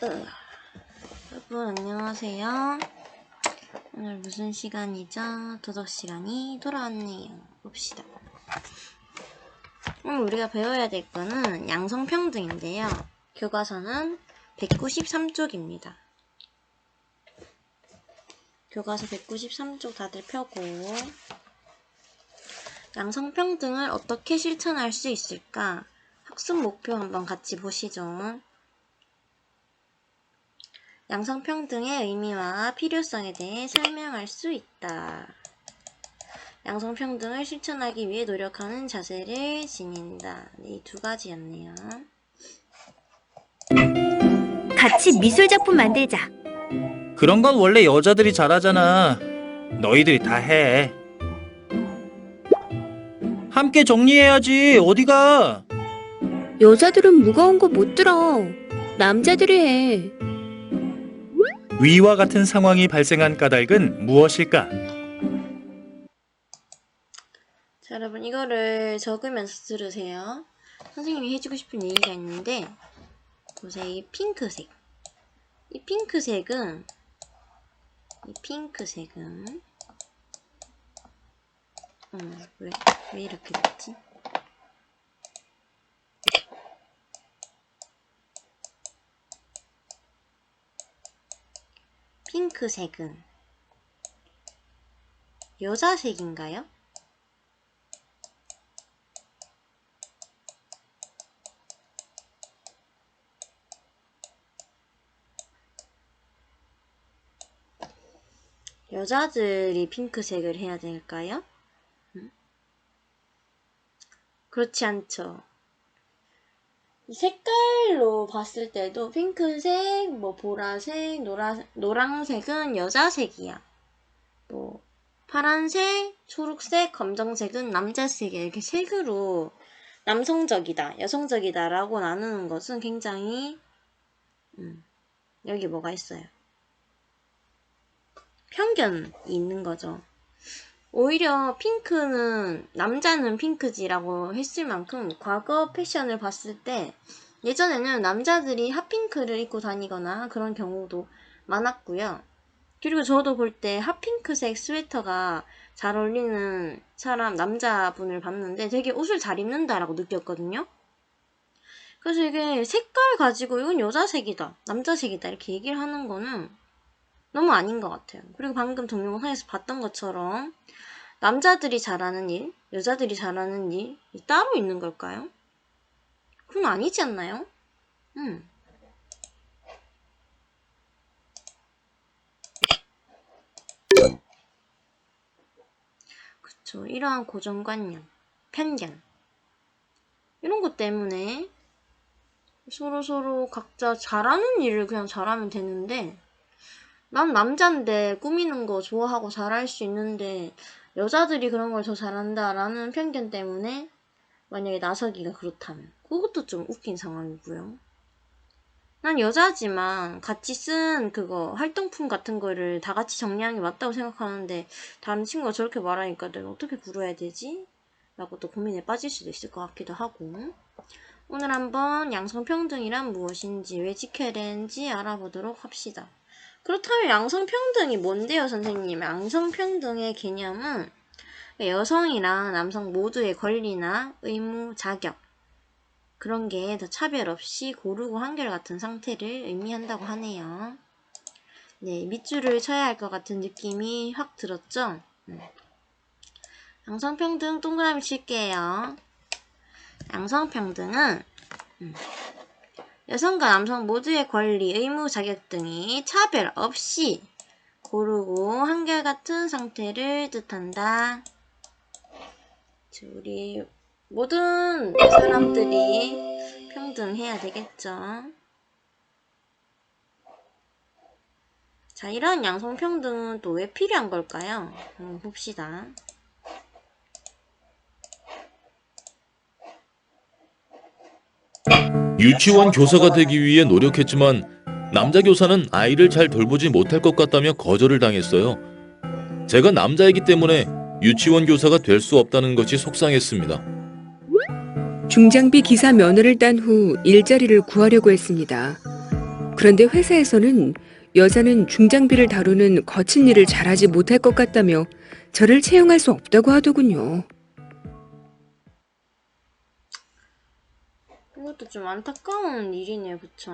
여러분 안녕하세요. 오늘 무슨 시간이죠? 도덕 시간이 돌아왔네요. 봅시다. 오늘 우리가 배워야 될 거는 양성평등인데요. 교과서는 193쪽입니다. 교과서 193쪽 다들 펴고, 양성평등을 어떻게 실천할 수 있을까? 학습 목표 한번 같이 보시죠. 양성평등의 의미와 필요성에 대해 설명할 수 있다. 양성평등을 실천하기 위해 노력하는 자세를 지닌다. 이 두 가지였네요. 같이 미술작품 만들자. 그런 건 원래 여자들이 잘하잖아. 너희들이 다 해. 함께 정리해야지. 어디가? 여자들은 무거운 거 못 들어. 남자들이 해. 위와 같은 상황이 발생한 까닭은 무엇일까? 자, 여러분 이거를 적으면서 들으세요. 선생님이 해주고 싶은 얘기가 있는데, 보세요. 이 핑크색. 이 핑크색은 왜 이렇게 됐지? 핑크색은 여자색인가요? 여자들이 핑크색을 해야 될까요? 그렇지 않죠. 이 색깔로 봤을 때도 핑크색, 보라색, 노란색은 여자색이야. 파란색, 초록색, 검정색은 남자색이야. 이렇게 색으로 남성적이다, 여성적이다 라고 나누는 것은 굉장히 여기 뭐가 있어요? 편견이 있는 거죠. 오히려 핑크는 남자는 핑크지라고 했을 만큼 과거 패션을 봤을 때 예전에는 남자들이 핫핑크를 입고 다니거나 그런 경우도 많았고요. 그리고 저도 볼 때 핫핑크색 스웨터가 잘 어울리는 남자분을 봤는데 되게 옷을 잘 입는다라고 느꼈거든요. 그래서 이게 색깔 가지고 이건 여자색이다, 남자색이다 이렇게 얘기를 하는 거는 너무 아닌 것 같아요. 그리고 방금 동영상에서 봤던 것처럼 남자들이 잘하는 일, 여자들이 잘하는 일이 따로 있는 걸까요? 그건 아니지 않나요? 그쵸. 이러한 고정관념, 편견 이런 것 때문에 서로 각자 잘하는 일을 그냥 잘하면 되는데, 난 남잔데 꾸미는 거 좋아하고 잘할 수 있는데 여자들이 그런 걸 더 잘한다라는 편견 때문에 만약에 나서기가 그렇다면 그것도 좀 웃긴 상황이고요. 난 여자지만 같이 쓴 그거 활동품 같은 거를 다 같이 정리하는 게 맞다고 생각하는데 다른 친구가 저렇게 말하니까 내가 어떻게 굴어야 되지? 라고 또 고민에 빠질 수도 있을 것 같기도 하고, 오늘 한번 양성평등이란 무엇인지, 왜 지켜야 되는지 알아보도록 합시다. 그렇다면 양성평등이 뭔데요, 선생님? 양성평등의 개념은 여성이랑 남성 모두의 권리나 의무, 자격 그런 게 더 차별 없이 고르고 한결같은 상태를 의미한다고 하네요. 네, 밑줄을 쳐야 할 것 같은 느낌이 확 들었죠? 양성평등 동그라미 칠게요. 양성평등은 여성과 남성 모두의 권리, 의무, 자격 등이 차별 없이 고르고 한결같은 상태를 뜻한다. 우리 모든 사람들이 평등해야 되겠죠. 자, 이런 양성평등은 또 왜 필요한 걸까요? 한번 봅시다. 유치원 교사가 되기 위해 노력했지만 남자 교사는 아이를 잘 돌보지 못할 것 같다며 거절을 당했어요. 제가 남자이기 때문에 유치원 교사가 될 수 없다는 것이 속상했습니다. 중장비 기사 면허를 딴 후 일자리를 구하려고 했습니다. 그런데 회사에서는 여자는 중장비를 다루는 거친 일을 잘하지 못할 것 같다며 저를 채용할 수 없다고 하더군요. 이것도 좀 안타까운 일이네요, 그쵸?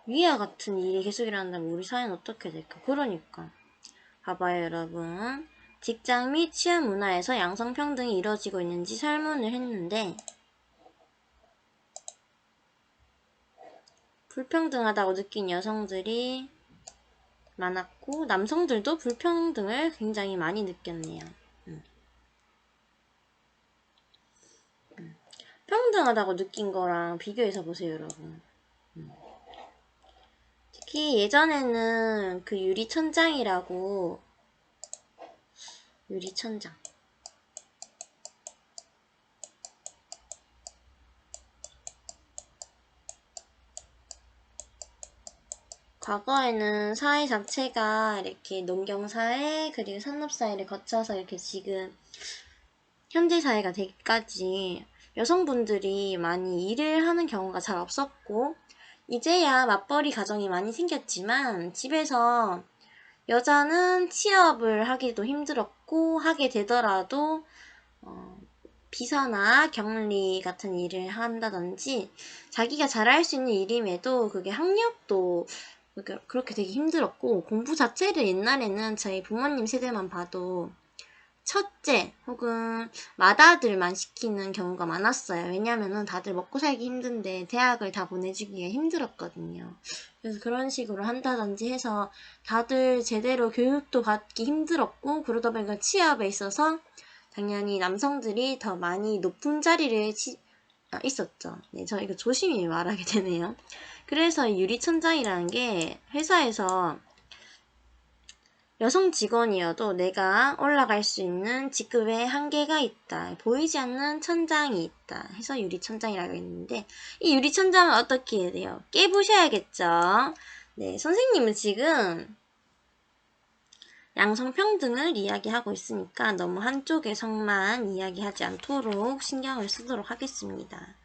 위와 같은 일이 계속 일어난다면 우리 사회는 어떻게 될까? 그러니까. 봐봐요, 여러분. 직장 및 취업 문화에서 양성평등이 이루어지고 있는지 설문을 했는데, 불평등하다고 느낀 여성들이 많았고, 남성들도 불평등을 굉장히 많이 느꼈네요. 평등하다고 느낀 거랑 비교해서 보세요, 여러분. 특히 예전에는 그 유리천장이라고, 유리천장. 과거에는 사회 자체가 이렇게 농경사회 그리고 산업사회를 거쳐서 이렇게 지금 현재 사회가 되기까지 여성분들이 많이 일을 하는 경우가 잘 없었고, 이제야 맞벌이 가정이 많이 생겼지만 집에서 여자는 취업을 하기도 힘들었고, 하게 되더라도 비서나 격리 같은 일을 한다든지 자기가 잘할 수 있는 일임에도 그게 학력도 그렇게 되게 힘들었고, 공부 자체를 옛날에는 저희 부모님 세대만 봐도 첫째 혹은 맏아들만 시키는 경우가 많았어요. 왜냐면은 다들 먹고 살기 힘든데 대학을 다 보내주기가 힘들었거든요. 그래서 그런 식으로 한다든지 해서 다들 제대로 교육도 받기 힘들었고, 그러다 보니까 취업에 있어서 당연히 남성들이 더 많이 높은 자리를 있었죠. 네, 저 이거 조심히 말하게 되네요. 그래서 유리천장이라는 게 회사에서 여성 직원이어도 내가 올라갈 수 있는 직급에 한계가 있다. 보이지 않는 천장이 있다. 해서 유리천장이라고 했는데, 이 유리천장은 어떻게 해야 돼요? 깨부셔야겠죠. 네, 선생님은 지금 양성평등을 이야기하고 있으니까 너무 한쪽의 성만 이야기하지 않도록 신경을 쓰도록 하겠습니다.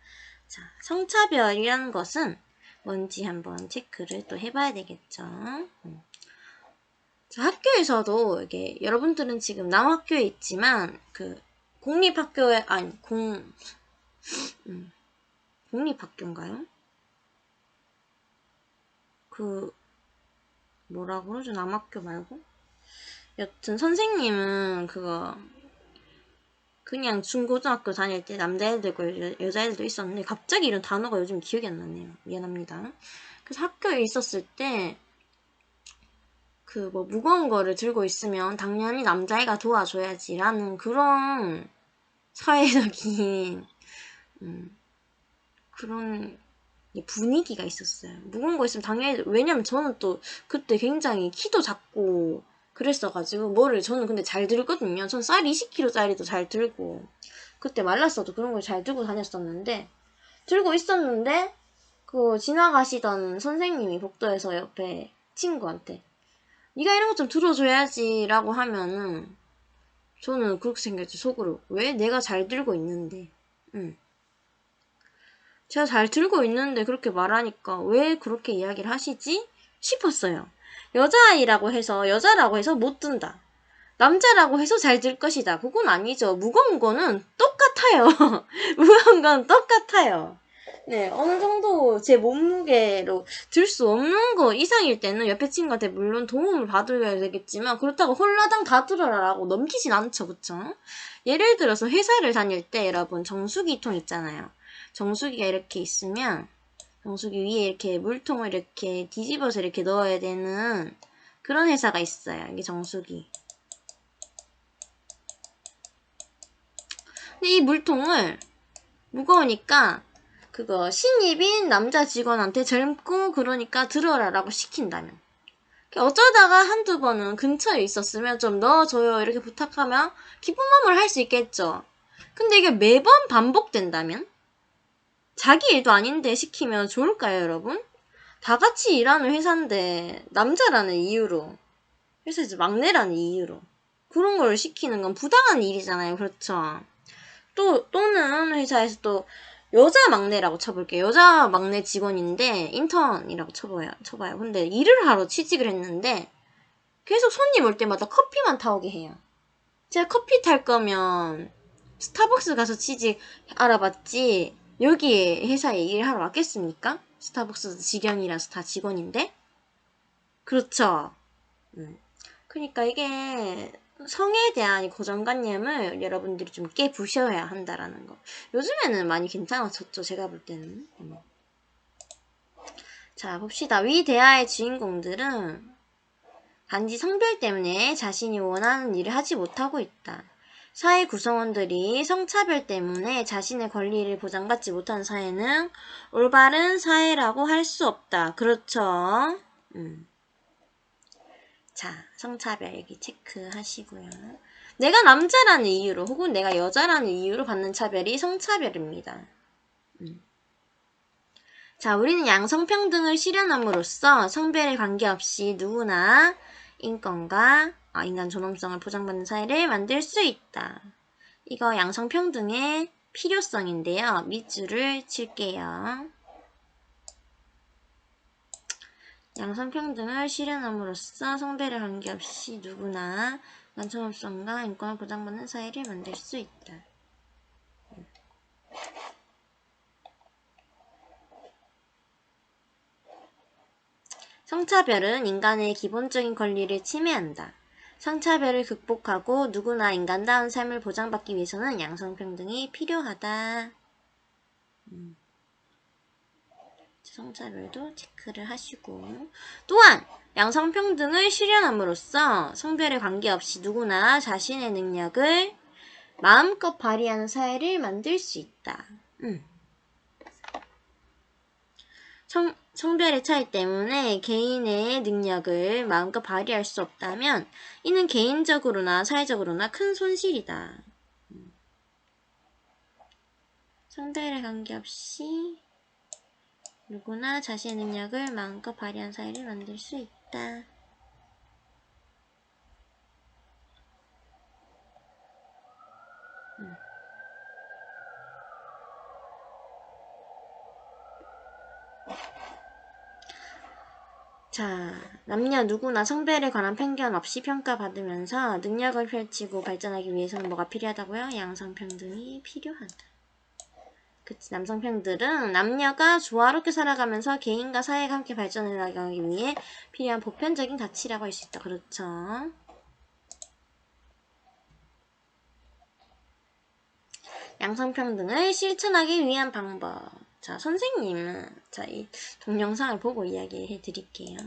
자, 성차별이라는 것은 뭔지 한번 체크를 또 해봐야 되겠죠. 자, 학교에서도 이게 여러분들은 지금 남학교에 있지만 그 공립학교에 아니 공립학교인가요? 그 뭐라 그러죠? 남학교 말고? 여튼 선생님은 그거 그냥 중고등학교 다닐 때 남자애들도 있고 여자애들도 있었는데 갑자기 이런 단어가 요즘 기억이 안 나네요. 미안합니다. 그래서 학교에 있었을 때 그 뭐 무거운 거를 들고 있으면 당연히 남자애가 도와줘야지라는 그런 사회적인 그런 분위기가 있었어요. 무거운 거 있으면 당연히, 왜냐면 저는 또 그때 굉장히 키도 작고 그랬어가지고 뭐를 저는 근데 잘 들거든요. 전 쌀 20kg짜리도 잘 들고 그때 말랐어도 그런 걸 잘 들고 다녔었는데, 들고 있었는데 그 지나가시던 선생님이 복도에서 옆에 친구한테 네가 이런 거 좀 들어줘야지 라고 하면은 저는 그렇게 생각했죠. 속으로 왜 내가 잘 들고 있는데 제가 잘 들고 있는데 그렇게 말하니까 왜 그렇게 이야기를 하시지 싶었어요. 여자아이라고 해서 여자라고 해서 못 든다, 남자라고 해서 잘 들 것이다, 그건 아니죠. 무거운 거는 똑같아요. 무거운 건 똑같아요. 네, 어느 정도 제 몸무게로 들 수 없는 거 이상일 때는 옆에 친구한테 물론 도움을 받아야 되겠지만, 그렇다고 홀라당 다 들어라라고 넘기진 않죠, 그쵸? 예를 들어서 회사를 다닐 때 여러분 정수기통 있잖아요. 정수기가 이렇게 있으면 정수기 위에 이렇게 물통을 이렇게 뒤집어서 이렇게 넣어야 되는 그런 회사가 있어요. 이게 정수기. 근데 이 물통을 무거우니까 그거 신입인 남자 직원한테 젊고 그러니까 들어라라고 시킨다면, 어쩌다가 한두 번은 근처에 있었으면 좀 넣어줘요 이렇게 부탁하면 기쁜 마음을 할 수 있겠죠. 근데 이게 매번 반복된다면, 자기 일도 아닌데 시키면 좋을까요, 여러분? 다 같이 일하는 회사인데 남자라는 이유로, 회사에서 막내라는 이유로 그런 걸 시키는 건 부당한 일이잖아요. 그렇죠? 또는 회사에서 또 여자 막내라고 쳐볼게요. 여자 막내 직원인데 인턴이라고 쳐봐요. 근데 일을 하러 취직을 했는데 계속 손님 올 때마다 커피만 타오게 해요. 제가 커피 탈 거면 스타벅스 가서 취직 알아봤지 여기 회사에 일하러 왔겠습니까? 스타벅스 직원이라서 다 직원인데? 그렇죠. 그러니까 이게 성에 대한 고정관념을 여러분들이 좀 깨부셔야 한다라는 거. 요즘에는 많이 괜찮아졌죠, 제가 볼 때는. 자, 봅시다. 위 대하의 주인공들은 단지 성별 때문에 자신이 원하는 일을 하지 못하고 있다. 사회 구성원들이 성차별 때문에 자신의 권리를 보장받지 못한 사회는 올바른 사회라고 할 수 없다. 그렇죠. 자, 성차별 여기 체크하시고요. 내가 남자라는 이유로 혹은 내가 여자라는 이유로 받는 차별이 성차별입니다. 자, 우리는 양성평등을 실현함으로써 성별에 관계없이 누구나 인권과 인간 존엄성을 보장받는 사회를 만들 수 있다. 이거 양성평등의 필요성인데요. 밑줄을 칠게요. 양성평등을 실현함으로써 성별에 관계없이 누구나 인간 존엄성과 인권을 보장받는 사회를 만들 수 있다. 성차별은 인간의 기본적인 권리를 침해한다. 성차별을 극복하고 누구나 인간다운 삶을 보장받기 위해서는 양성평등이 필요하다. 성차별도 체크를 하시고 또한 양성평등을 실현함으로써 성별에 관계없이 누구나 자신의 능력을 마음껏 발휘하는 사회를 만들 수 있다. 성별의 차이 때문에 개인의 능력을 마음껏 발휘할 수 없다면 이는 개인적으로나 사회적으로나 큰 손실이다. 성별에 관계없이 누구나 자신의 능력을 마음껏 발휘한 사회를 만들 수 있다. 자, 남녀 누구나 성별에 관한 편견 없이 평가받으면서 능력을 펼치고 발전하기 위해서는 뭐가 필요하다고요? 양성평등이 필요하다. 그치, 남성평등은 남녀가 조화롭게 살아가면서 개인과 사회가 함께 발전해 나가기 위해 필요한 보편적인 가치라고 할 수 있다. 그렇죠. 양성평등을 실천하기 위한 방법. 자, 선생님은 이 동영상을 보고 이야기해 드릴게요.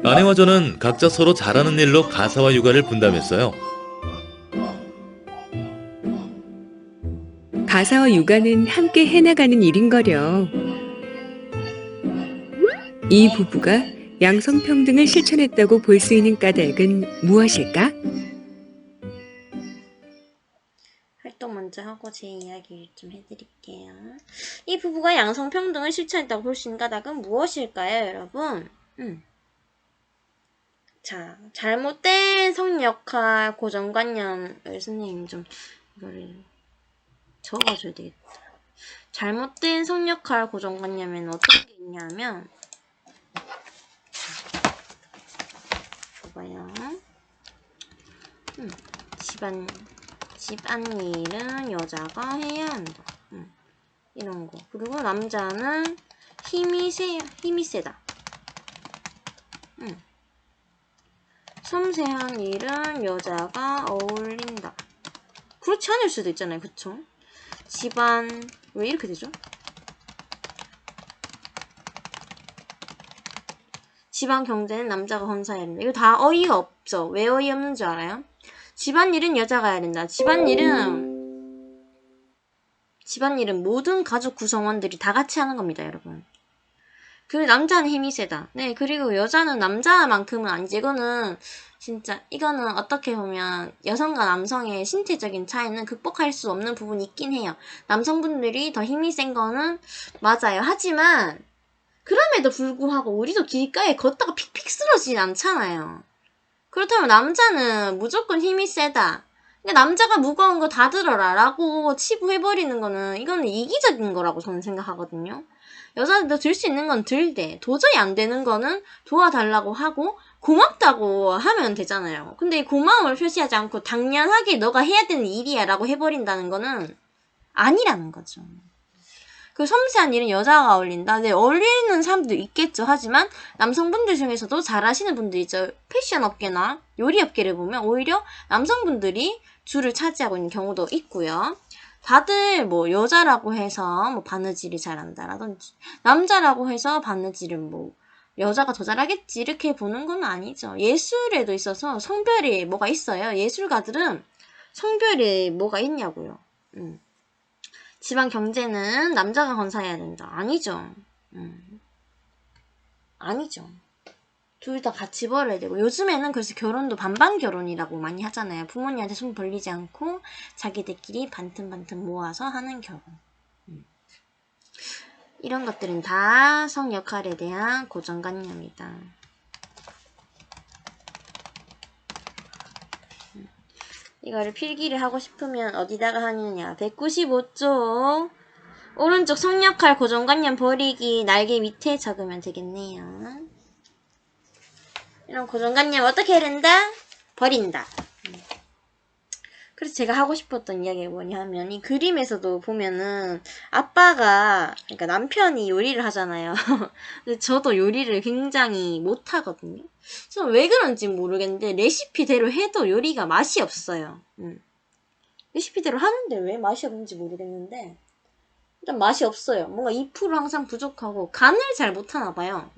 아내와 저는 각자 서로 잘하는 일로 가사와 육아를 분담했어요. 가사와 육아는 함께 해나가는 일인거려. 이 부부가 양성평등을 실천했다고 볼 수 있는 까닭은 무엇일까? 활동 먼저 하고 제 이야기를 좀 해드릴게요. 이 부부가 양성평등을 실천했다고 볼 수 있는 까닭은 무엇일까요, 여러분? 자, 잘못된 성역할 고정관념을 선생님 좀 이거를 적어줘야 되겠다. 잘못된 성역할 고정관념에는 어떤 게 있냐면 봐봐요. 집안일은 여자가 해야 한다. 이런 거. 그리고 남자는 힘이 세다. 섬세한 일은 여자가 어울린다. 그렇지 않을 수도 있잖아요. 그쵸? 집안, 왜 이렇게 되죠? 집안 경제는 남자가 건사해야 된다. 이거 다 어이가 없죠? 왜 어이없는 줄 알아요? 집안일은 여자가 해야 된다. 집안일은 모든 가족 구성원들이 다 같이 하는 겁니다, 여러분. 그리고 남자는 힘이 세다. 네, 그리고 여자는 남자만큼은 아니지. 이거는 어떻게 보면 여성과 남성의 신체적인 차이는 극복할 수 없는 부분이 있긴 해요. 남성분들이 더 힘이 센 거는 맞아요. 하지만 그럼에도 불구하고 우리도 길가에 걷다가 픽픽 쓰러지진 않잖아요. 그렇다면 남자는 무조건 힘이 세다. 그러니까 남자가 무거운 거 다 들어라 라고 치부해버리는 거는 이거는 이기적인 거라고 저는 생각하거든요. 여자들도 들 수 있는 건 들되 도저히 안 되는 거는 도와달라고 하고 고맙다고 하면 되잖아요. 근데 이 고마움을 표시하지 않고 당연하게 너가 해야 되는 일이야 라고 해버린다는 거는 아니라는 거죠. 그 섬세한 일은 여자가 어울린다. 네, 어울리는 사람도 있겠죠. 하지만 남성분들 중에서도 잘하시는 분들 있죠. 패션 업계나 요리 업계를 보면 오히려 남성분들이 줄을 차지하고 있는 경우도 있고요. 다들 뭐 여자라고 해서 뭐 바느질을 잘한다라든지 남자라고 해서 바느질을 뭐 여자가 더 잘하겠지 이렇게 보는 건 아니죠. 예술에도 있어서 성별이 뭐가 있어요. 예술가들은 성별이 뭐가 있냐고요. 집안 경제는 남자가 건사해야 된다. 아니죠. 아니죠. 둘 다 같이 벌어야 되고 요즘에는 그래서 결혼도 반반 결혼이라고 많이 하잖아요. 부모님한테 손 벌리지 않고 자기들끼리 반틈반틈 모아서 하는 결혼. 이런 것들은 다 성 역할에 대한 고정관념이다. 이거를 필기를 하고 싶으면 어디다가 하느냐. 195쪽 오른쪽 성역할 고정관념 버리기 날개 밑에 적으면 되겠네요. 이런 고정관념 어떻게 해야 된다? 버린다. 그래서 제가 하고 싶었던 이야기가 뭐냐면 이 그림에서도 보면은 아빠가 그러니까 남편이 요리를 하잖아요. 근데 저도 요리를 굉장히 못하거든요. 저는 왜 그런지 모르겠는데 레시피대로 해도 요리가 맛이 없어요. 레시피대로 하는데 왜 맛이 없는지 모르겠는데 일단 맛이 없어요. 뭔가 2% 항상 부족하고 간을 잘 못하나 봐요.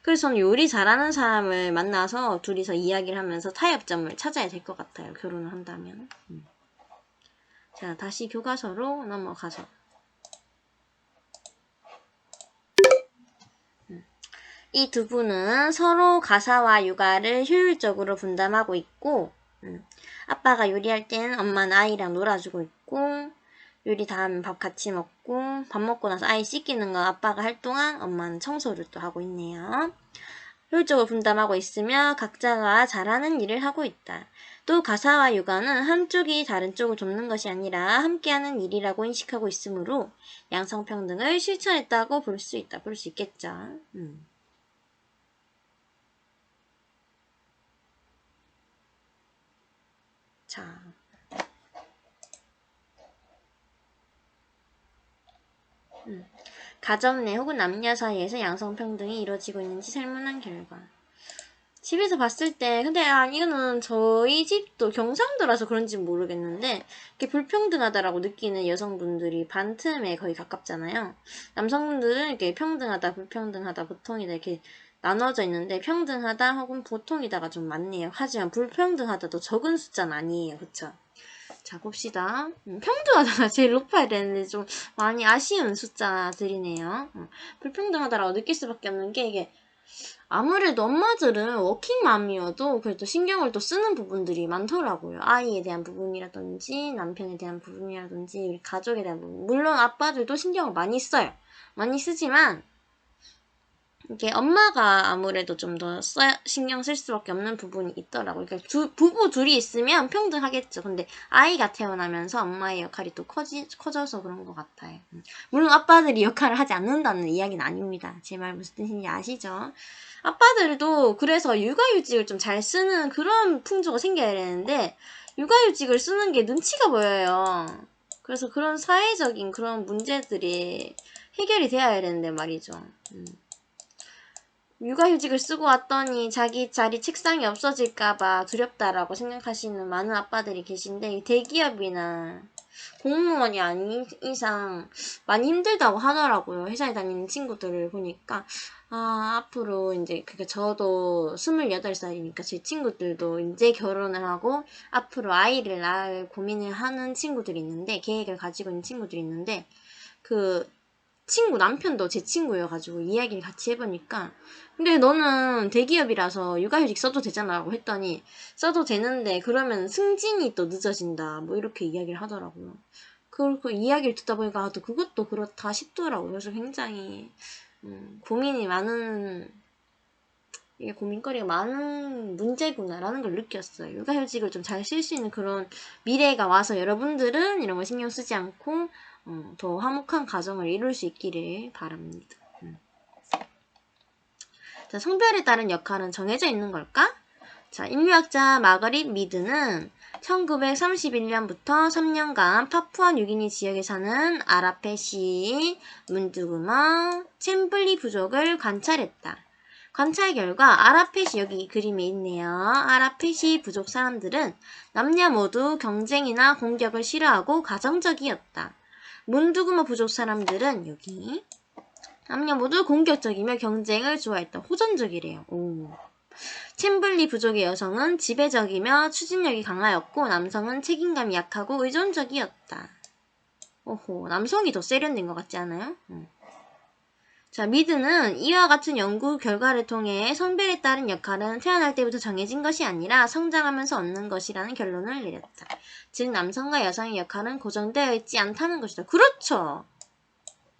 그래서 저는 요리 잘하는 사람을 만나서 둘이서 이야기를 하면서 타협점을 찾아야 될 것 같아요. 결혼을 한다면. 자, 다시 교과서로 넘어가서. 이 두 분은 서로 가사와 육아를 효율적으로 분담하고 있고, 아빠가 요리할 땐 엄마는 아이랑 놀아주고 있고, 요리 다 하면 밥 같이 먹고 밥 먹고 나서 아이 씻기는 거 아빠가 할 동안 엄마는 청소를 또 하고 있네요. 효율적으로 분담하고 있으며 각자가 잘하는 일을 하고 있다. 또 가사와 육아는 한쪽이 다른 쪽을 돕는 것이 아니라 함께하는 일이라고 인식하고 있으므로 양성평등을 실천했다고 볼 수 있겠죠. 자. 가정 내 혹은 남녀 사이에서 양성평등이 이루어지고 있는지 설문한 결과. 집에서 봤을 때 근데 이거는 저희 집도 경상도라서 그런지 모르겠는데 이렇게 불평등하다라고 느끼는 여성분들이 반틈에 거의 가깝잖아요. 남성분들은 이렇게 평등하다, 불평등하다, 보통이다 이렇게 나눠져 있는데 평등하다 혹은 보통이다가 좀 많네요. 하지만 불평등하다도 적은 숫자는 아니에요. 그쵸? 자, 봅시다. 평등하다가 제일 높아야 되는데 좀 많이 아쉬운 숫자들이네요. 불평등하다라고 느낄 수밖에 없는 게 이게 아무래도 엄마들은 워킹맘이어도 그래도 신경을 또 쓰는 부분들이 많더라고요. 아이에 대한 부분이라든지 남편에 대한 부분이라든지 우리 가족에 대한 부분. 물론 아빠들도 신경을 많이 써요. 많이 쓰지만 이게 엄마가 아무래도 좀 더 신경 쓸 수밖에 없는 부분이 있더라고요. 그러니까 부부 둘이 있으면 평등하겠죠. 근데 아이가 태어나면서 엄마의 역할이 또 커져서 그런 것 같아요. 물론 아빠들이 역할을 하지 않는다는 이야기는 아닙니다. 제 말 무슨 뜻인지 아시죠? 아빠들도 그래서 육아휴직을 좀 잘 쓰는 그런 풍조가 생겨야 되는데 육아휴직을 쓰는 게 눈치가 보여요. 그래서 그런 사회적인 그런 문제들이 해결이 되어야 되는데 말이죠. 육아휴직을 쓰고 왔더니 자기 자리 책상이 없어질까봐 두렵다라고 생각하시는 많은 아빠들이 계신데 대기업이나 공무원이 아닌 이상 많이 힘들다고 하더라고요. 회사에 다니는 친구들을 보니까 앞으로 이제 그러니까 저도 28살이니까 제 친구들도 이제 결혼을 하고 앞으로 아이를 낳을 고민을 하는 친구들이 있는데 계획을 가지고 있는 친구들이 있는데 그 친구 남편도 제 친구여가지고 이야기를 같이 해보니까 근데 너는 대기업이라서 육아휴직 써도 되잖아 라고 했더니 써도 되는데 그러면 승진이 또 늦어진다 뭐 이렇게 이야기를 하더라고요. 그 이야기를 듣다 보니까 또 그것도 그렇다 싶더라고요. 그래서 굉장히 고민이 많은 이게 고민거리가 많은 문제구나라는 걸 느꼈어요. 육아휴직을 좀 잘 쓸 수 있는 그런 미래가 와서 여러분들은 이런 거 신경 쓰지 않고 더 화목한 가정을 이룰 수 있기를 바랍니다. 자, 성별에 따른 역할은 정해져 있는 걸까? 자, 인류학자 마거릿 미드는 1931년부터 3년간 파푸아 뉴기니 지역에 사는 아라페시, 문두구머, 챔블리 부족을 관찰했다. 관찰 결과 아라페시, 여기 그림에 있네요. 아라페시 부족 사람들은 남녀 모두 경쟁이나 공격을 싫어하고 가정적이었다. 문두구머 부족 사람들은 여기 남녀 모두 공격적이며 경쟁을 좋아했다. 호전적이래요. 오. 챔블리 부족의 여성은 지배적이며 추진력이 강하였고 남성은 책임감이 약하고 의존적이었다. 오호, 남성이 더 세련된 것 같지 않아요? 자, 미드는 이와 같은 연구 결과를 통해 성별에 따른 역할은 태어날 때부터 정해진 것이 아니라 성장하면서 얻는 것이라는 결론을 내렸다. 즉 남성과 여성의 역할은 고정되어 있지 않다는 것이다. 그렇죠.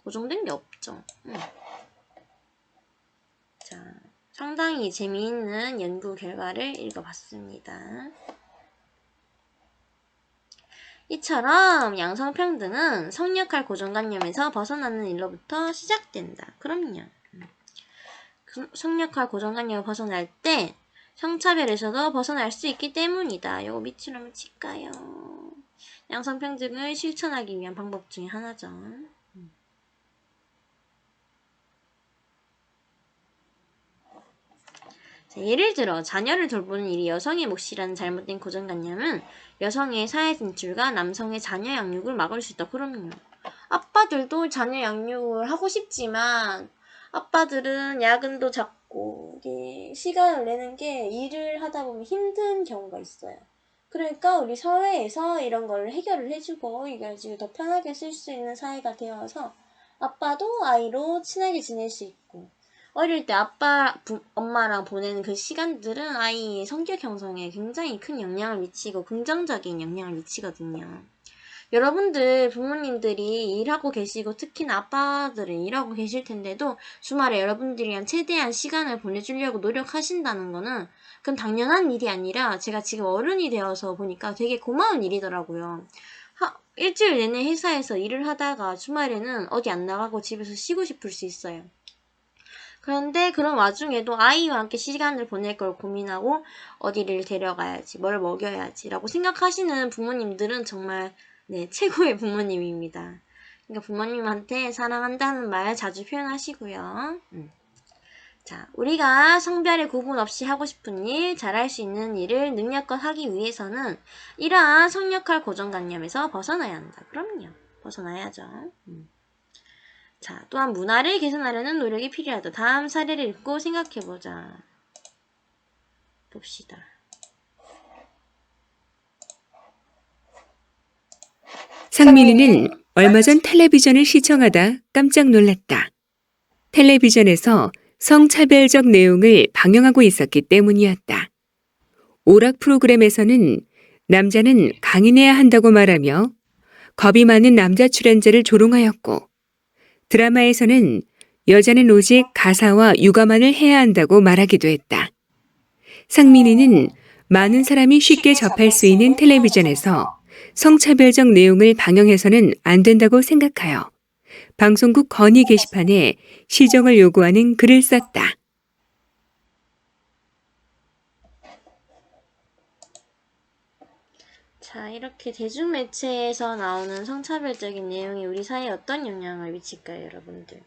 고정된 게 없죠. 자, 상당히 재미있는 연구 결과를 읽어봤습니다. 이처럼 양성평등은 성역할 고정관념에서 벗어나는 일로부터 시작된다. 그럼요. 성역할 고정관념을 벗어날 때 성차별에서도 벗어날 수 있기 때문이다. 요거 밑으로 한번 칠까요? 양성평등을 실천하기 위한 방법 중에 하나죠. 자, 예를 들어 자녀를 돌보는 일이 여성의 몫이라는 잘못된 고정관념은 여성의 사회 진출과 남성의 자녀 양육을 막을 수 있다. 그럼요. 아빠들도 자녀 양육을 하고 싶지만 아빠들은 야근도 잡고 이게 시간을 내는 게 일을 하다 보면 힘든 경우가 있어요. 그러니까 우리 사회에서 이런 걸 해결을 해주고 이걸 지금 더 편하게 쓸 수 있는 사회가 되어서 아빠도 아이로 친하게 지낼 수 있고 어릴 때 엄마랑 보내는 그 시간들은 아이의 성격 형성에 굉장히 큰 영향을 미치고 긍정적인 영향을 미치거든요. 여러분들 부모님들이 일하고 계시고 특히나 아빠들은 일하고 계실 텐데도 주말에 여러분들이랑 최대한 시간을 보내주려고 노력하신다는 거는 그건 당연한 일이 아니라 제가 지금 어른이 되어서 보니까 되게 고마운 일이더라고요. 일주일 내내 회사에서 일을 하다가 주말에는 어디 안 나가고 집에서 쉬고 싶을 수 있어요. 그런데 그런 와중에도 아이와 함께 시간을 보낼 걸 고민하고 어디를 데려가야지, 뭘 먹여야지 라고 생각하시는 부모님들은 정말 최고의 부모님입니다. 그러니까 부모님한테 사랑한다는 말 자주 표현하시고요. 자, 우리가 성별의 구분 없이 하고 싶은 일, 잘할 수 있는 일을 능력껏 하기 위해서는 이러한 성역할 고정관념에서 벗어나야 한다. 그럼요. 벗어나야죠. 자, 또한 문화를 개선하려는 노력이 필요하다. 다음 사례를 읽고 생각해보자. 봅시다. 상민이는 얼마 전 텔레비전을 시청하다 깜짝 놀랐다. 텔레비전에서 성차별적 내용을 방영하고 있었기 때문이었다. 오락 프로그램에서는 남자는 강인해야 한다고 말하며 겁이 많은 남자 출연자를 조롱하였고 드라마에서는 여자는 오직 가사와 육아만을 해야 한다고 말하기도 했다. 상민이는 많은 사람이 쉽게 접할 수 있는 텔레비전에서 성차별적 내용을 방영해서는 안 된다고 생각하여 방송국 건의 게시판에 시정을 요구하는 글을 썼다. 자, 이렇게 대중매체에서 나오는 성차별적인 내용이 우리 사회에 어떤 영향을 미칠까요, 여러분들?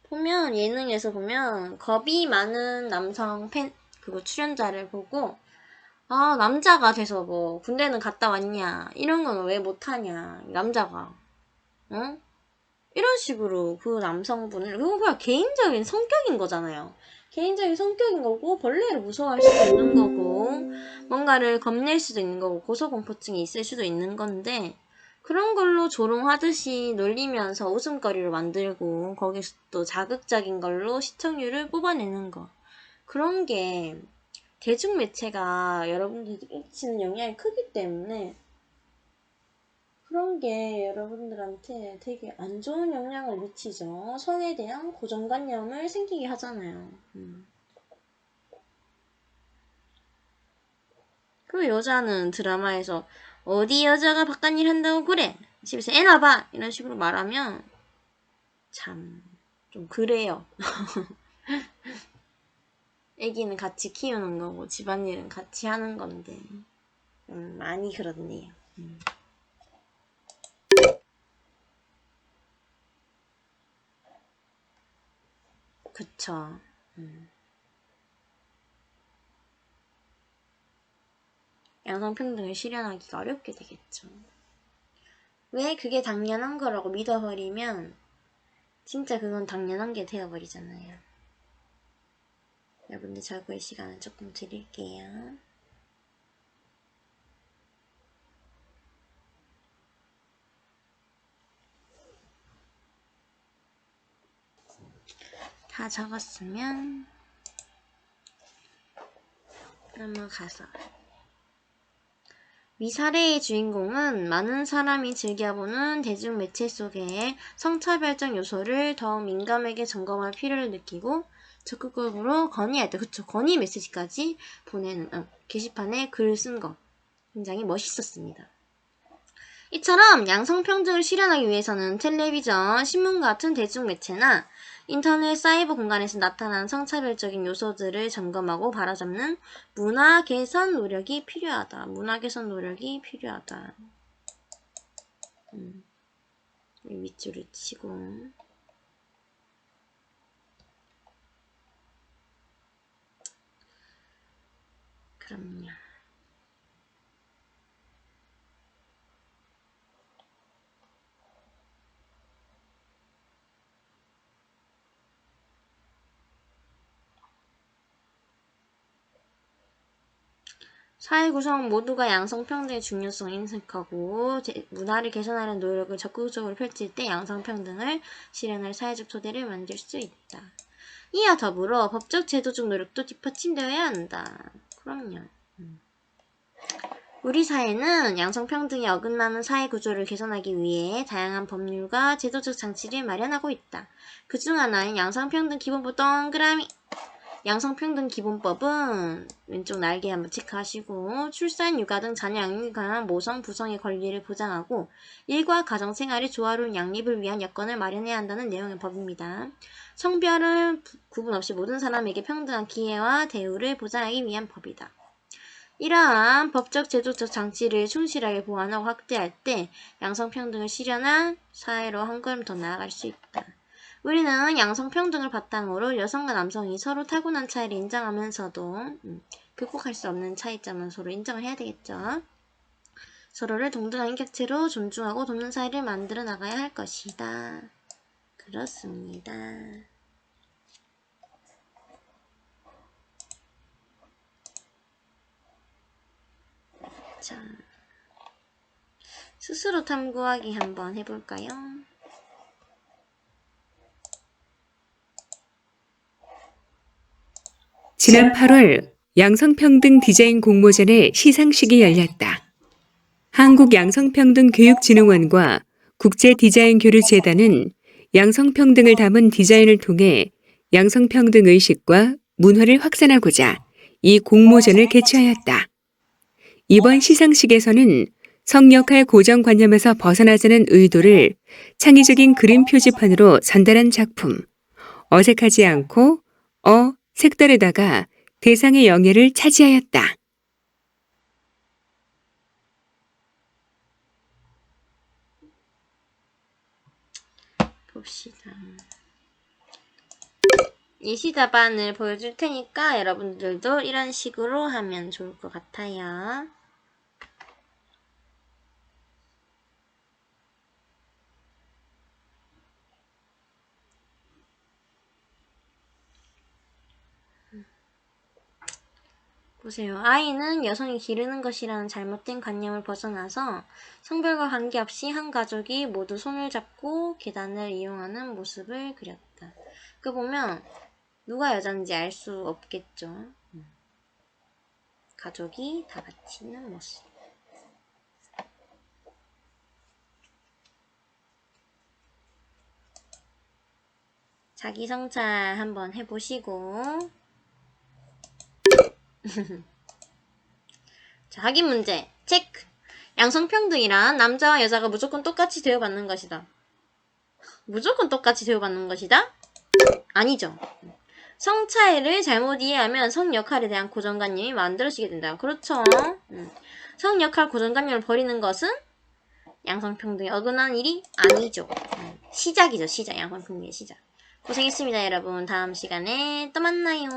보면, 예능에서 보면, 겁이 많은 남성 그거 출연자를 보고, 아, 남자가 돼서 뭐, 군대는 갔다 왔냐, 이런 건 왜 못하냐, 남자가. 응? 이런 식으로 그 남성분을, 그건 그냥 개인적인 성격인 거잖아요. 개인적인 성격인 거고, 벌레를 무서워할 수도 있는 거고, 뭔가를 겁낼 수도 있는 거고, 고소공포증이 있을 수도 있는 건데, 그런 걸로 조롱하듯이 놀리면서 웃음거리를 만들고, 거기서 또 자극적인 걸로 시청률을 뽑아내는 거. 그런 게 대중매체가 여러분들이 끼치는 영향이 크기 때문에 그런 게 여러분들한테 되게 안 좋은 영향을 미치죠. 성에 대한 고정관념을 생기게 하잖아요. 그 여자는 드라마에서 어디 여자가 바깥일 한다고 그래? 집에서 애 놔봐! 이런 식으로 말하면 참 좀 그래요. 애기는 같이 키우는 거고 집안일은 같이 하는 건데 많이 그렇네요. 그쵸. 양성평등을 실현하기가 어렵게 되겠죠. 왜 그게 당연한 거라고 믿어버리면 진짜 그건 당연한 게 되어버리잖아요. 여러분들 절구의 시간을 조금 드릴게요. 다 적었으면 넘어가서 위 사례의 주인공은 많은 사람이 즐겨보는 대중매체 속에 성차별적 요소를 더 민감하게 점검할 필요를 느끼고 적극적으로 건의할 때, 그쵸, 건의 메시지까지 보내는 게시판에 글을 쓴 거 굉장히 멋있었습니다. 이처럼 양성평등을 실현하기 위해서는 텔레비전, 신문 같은 대중매체나 인터넷, 사이버 공간에서 나타난 성차별적인 요소들을 점검하고 바로잡는 문화 개선 노력이 필요하다. 문화 개선 노력이 필요하다. 밑줄을 치고 그럼요. 사회 구성 모두가 양성평등의 중요성을 인식하고 문화를 개선하는 노력을 적극적으로 펼칠 때 양성평등을 실현할 사회적 토대를 만들 수 있다. 이와 더불어 법적 제도적 노력도 뒷받침되어야 한다. 그럼요. 우리 사회는 양성평등에 어긋나는 사회구조를 개선하기 위해 다양한 법률과 제도적 장치를 마련하고 있다. 그중 하나인 양성평등 기본법 동그라미. 양성평등 기본법은 왼쪽 날개 한번 체크하시고 출산, 육아 등 자녀 양육에 관한 모성, 부성의 권리를 보장하고 일과 가정생활의 조화로운 양립을 위한 여건을 마련해야 한다는 내용의 법입니다. 성별은 구분 없이 모든 사람에게 평등한 기회와 대우를 보장하기 위한 법이다. 이러한 법적 제도적 장치를 충실하게 보완하고 확대할 때 양성평등을 실현한 사회로 한 걸음 더 나아갈 수 있다. 우리는 양성평등을 바탕으로 여성과 남성이 서로 타고난 차이를 인정하면서도 극복할 수 없는 차이점은 서로 인정을 해야 되겠죠. 서로를 동등한 인격체로 존중하고 돕는 사회를 만들어 나가야 할 것이다. 그렇습니다. 자, 스스로 탐구하기 한번 해볼까요? 지난 8월 양성평등 디자인 공모전의 시상식이 열렸다. 한국양성평등교육진흥원과 국제디자인교류재단은 양성평등을 담은 디자인을 통해 양성평등 의식과 문화를 확산하고자 이 공모전을 개최하였다. 이번 시상식에서는 성역할 고정관념에서 벗어나자는 의도를 창의적인 그림 표지판으로 전달한 작품, 어색하지 않고 색다르다가 대상의 영예를 차지하였다. 봅시다. 예시답안을 보여줄 테니까 여러분들도 이런 식으로 하면 좋을 것 같아요. 보세요. 아이는 여성이 기르는 것이라는 잘못된 관념을 벗어나서 성별과 관계없이 한 가족이 모두 손을 잡고 계단을 이용하는 모습을 그렸다. 그 보면 누가 여잔지 알 수 없겠죠. 가족이 다 같이 있는 모습. 자기 성찰 한번 해보시고. 자, 확인 문제 체크. 양성평등이란 남자와 여자가 무조건 똑같이 대우받는 것이다. 무조건 똑같이 대우받는 것이다? 아니죠. 성차이를 잘못 이해하면 성역할에 대한 고정관념이 만들어지게 된다. 그렇죠. 성역할 고정관념을 버리는 것은 양성평등에 어긋나는 일이 아니죠. 시작이죠. 시작. 양성평등의 시작. 고생했습니다, 여러분. 다음 시간에 또 만나요.